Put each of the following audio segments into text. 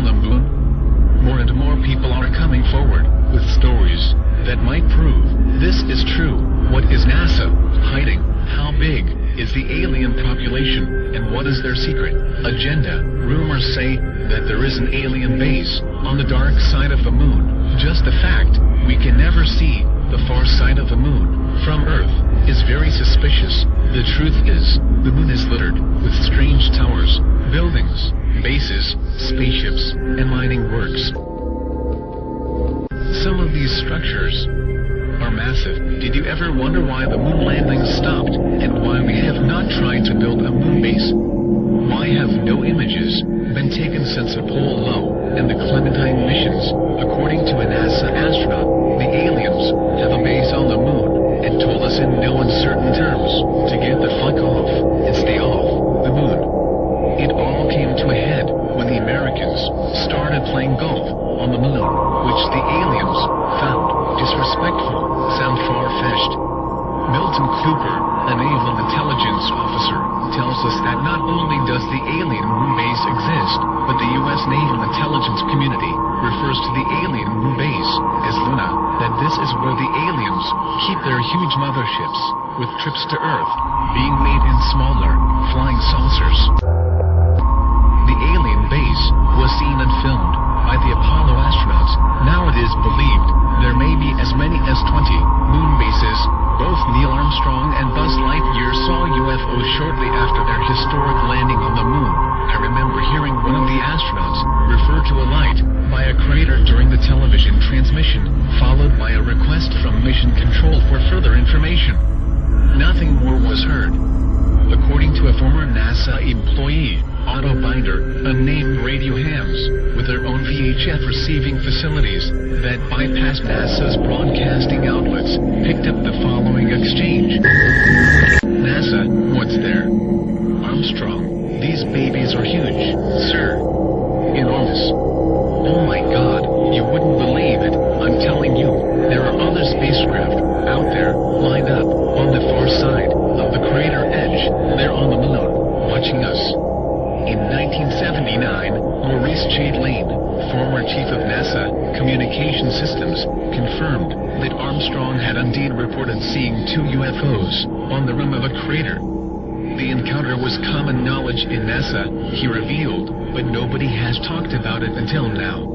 on the moon? More and more people are coming forward with stories that might prove this is true. What is NASA hiding? How big is the alien population, and what is their secret agenda? Rumors say that there is an alien base on the dark side of the moon. Just the fact we can never see the far side of the moon from Earth is very suspicious. The truth is, the moon is littered with strange towers, buildings, bases, spaceships, and mining works. Some of these structures are massive. Did you ever wonder why the moon landing stopped, and why we have not tried to build a moon base? Why have no images been taken since Apollo and the Clementine missions? According to a NASA astronaut, the aliens have a base on the moon and told us in no uncertain terms to get the fuck off and stay off the moon. It all came to a head when the Americans started playing golf on the moon, which the aliens found disrespectful. Sound far-fetched? Milton Cooper, a naval intelligence officer, tells us that not only does the alien moon base exist, but the U.S. naval intelligence community refers to the alien moon base as Luna, that this is where the aliens keep their huge motherships, with trips to Earth being made in smaller, flying saucers. The alien base was seen and filmed by the Apollo astronauts. Now it is believed there may be as many as 20 moon bases. Both Neil Armstrong and Buzz Lightyear saw UFOs shortly after their historic landing on the moon. I remember hearing one of the astronauts refer to a light by a crater during the television transmission, followed by a request from Mission Control for further information. Nothing more was heard. According to a former NASA employee, Otto Binder, unnamed radio hams with their own VHF receiving facilities that bypassed NASA's broadcasting outlets, picked up the following exchange. NASA, what's there? Armstrong, these babies are huge, sir. Enormous. Oh my God, you wouldn't believe it. I'm telling you, there are other spacecraft out there, lined up on the far side of the crater edge. They're on the moon, watching us. In 1979, Maurice J. Lane, former chief of NASA Communication Systems, confirmed that Armstrong had indeed reported seeing 2 UFOs on the rim of a crater. The encounter was common knowledge in NASA, he revealed, but nobody has talked about it until now.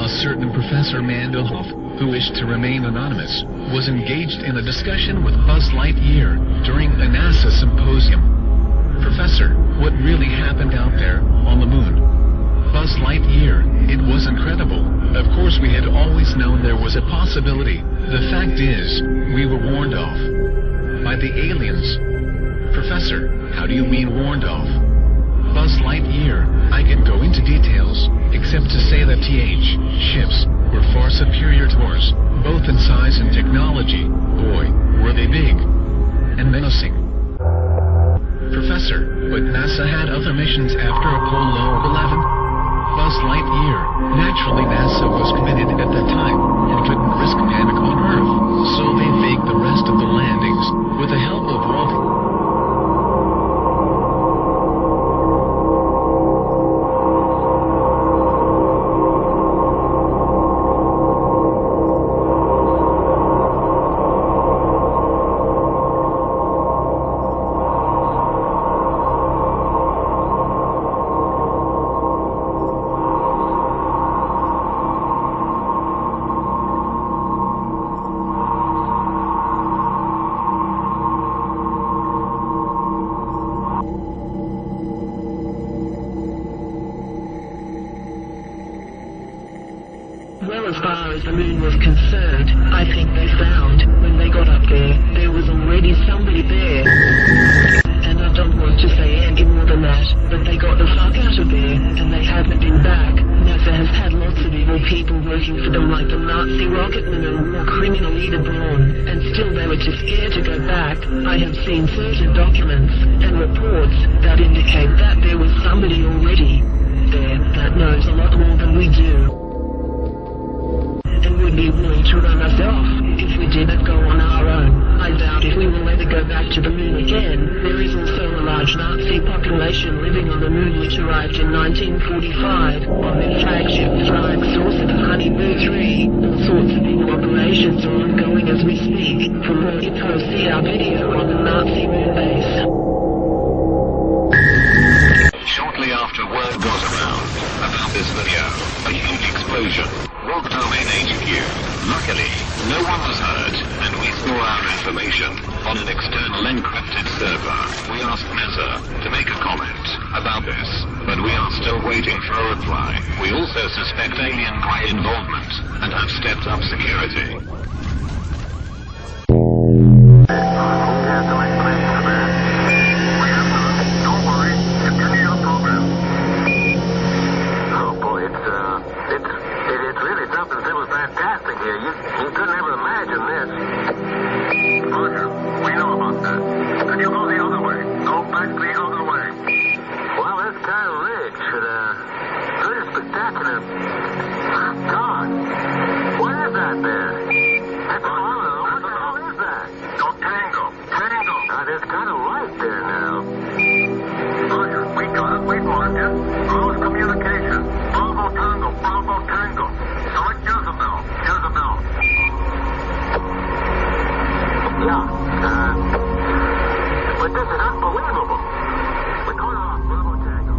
A certain Professor Mandelhoff, who wished to remain anonymous, was engaged in a discussion with Buzz Lightyear during a NASA symposium. Professor, what really happened out there on the moon? Buzz Lightyear, it was incredible. Of course we had always known there was a possibility. The fact is, we were warned off by the aliens. Professor, how do you mean warned off? Buzz Lightyear, I can go into details, except to say that ships were far superior to ours, both in size and technology. Boy, were they big and menacing. Professor, but NASA had other missions after Apollo 11. Buzz Lightyear, naturally NASA was committed at that time and couldn't risk panic on Earth, so they faked the rest of the landings with the help of Walt. Well, as far as the moon was concerned, I think they found, when they got up there was already somebody there. And I don't want to say any more than that, but they got the fuck out of there, and they haven't been back. NASA has had lots of evil people working for them, like the Nazi rocketman and war criminal Ida Braun, and still they were too scared to go back. I have seen certain documents and reports that indicate that there was somebody already there that knows a lot more than we do, and would be willing to run us off if we didn't go on our own. I doubt if we will ever go back to the moon again. There is also a large large Nazi population living on the moon which arrived in 1945 on their flagship flying saucer, the Honeymoon 3. All sorts of evil operations are ongoing as we speak. For more info, see our video on the Nazi moon base. Shortly after word got around about this video, a huge explosion rocked our main HQ. Luckily, no one was hurt, and we store our information on an external encrypted server. We asked NASA to make a comment about this, but we are still waiting for a reply. We also suspect alien grey involvement and have stepped up security. You couldn't ever imagine this. Roger, we know about that. Could you go the other way? Go back the other way. Well, this kind of ridge, pretty spectacular. God, what is that there? That's a hollow. What the hell is that? Go Tango. Tango. There's kind of light there now. Roger, we got it. We marked it. Close communication. Bravo Tango. Bravo Tango. Select Jezebel. Jezebel. Yeah, but this is unbelievable. We call it off, Bravo Tango.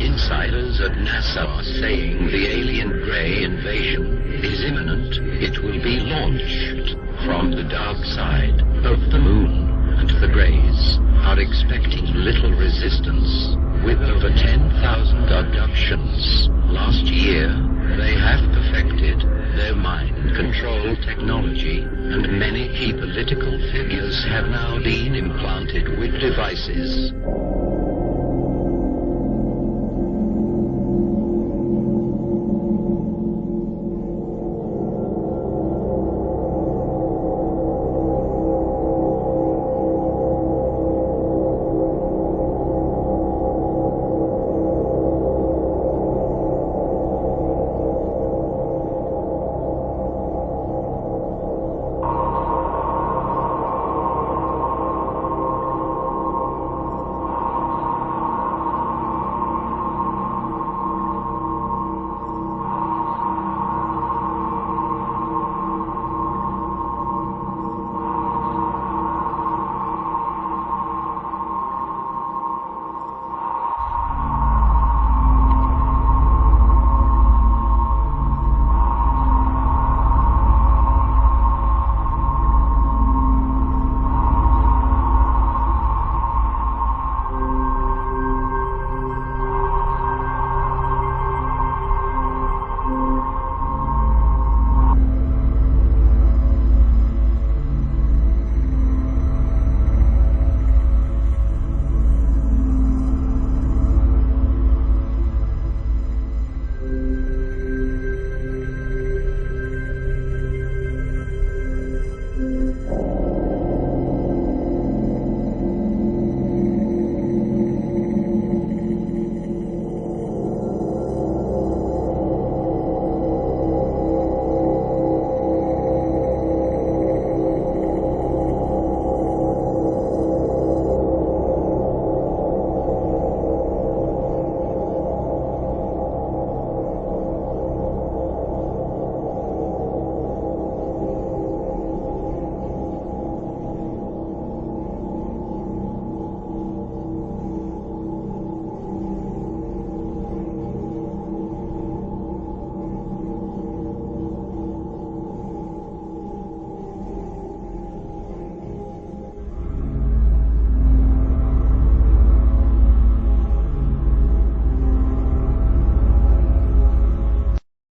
Insiders at NASA are saying the alien grey invasion is imminent. It will be launched from the dark side of the moon, and the Greys are expecting little resistance. With over 10,000 abductions last year, they have perfected their mind control technology, and many key political figures have now been implanted with devices.